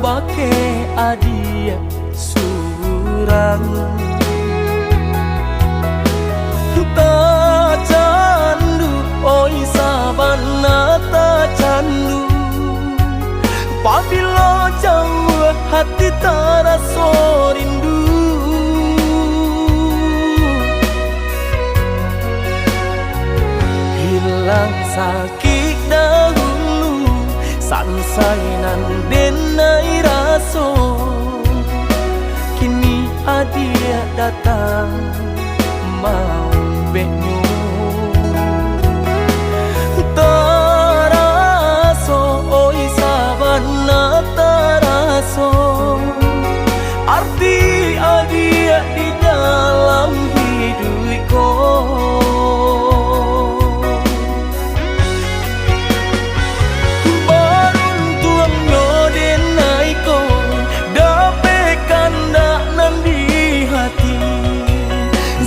bake adia surang ta candu oi sabana ta candu pabila jauh hati terasa rindu hilang sakit dahulu sansainan denai raso kini adia datang mau benyo taraso oi sabana taraso arti adia di dalam hidupku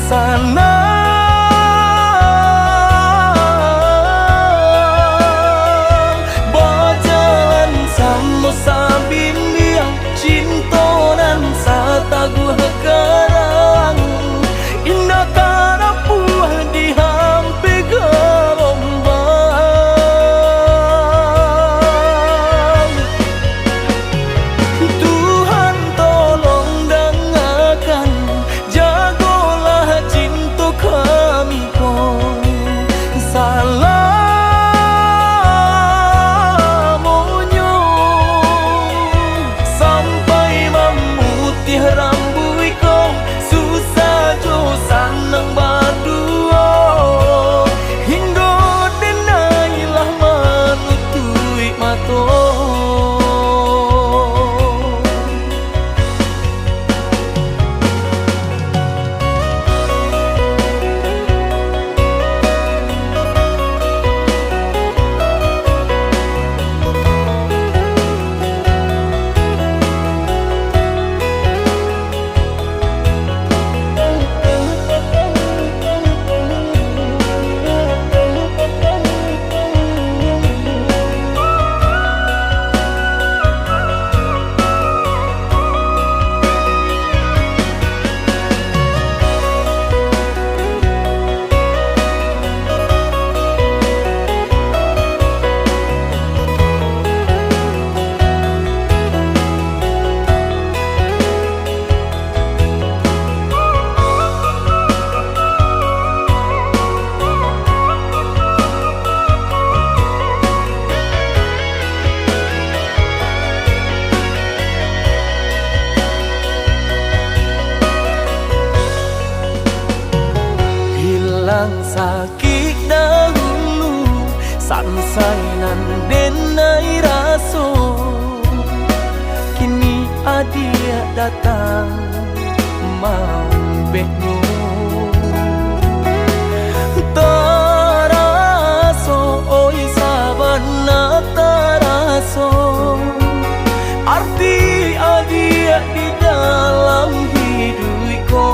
sana berjalan sama sabin biang cintonan satagu karang indah karapuh di hampe gelombang Tuhan tolong dengarkan jagolah cinta kami kau salamonyo sampai memutih rambut kau susah jo sanang berdua hingga denailah menutui mata sakit dahulu sansainan denai raso kini adia datang mau benyo taraso oi sabana taraso arti adia di dalam hidupku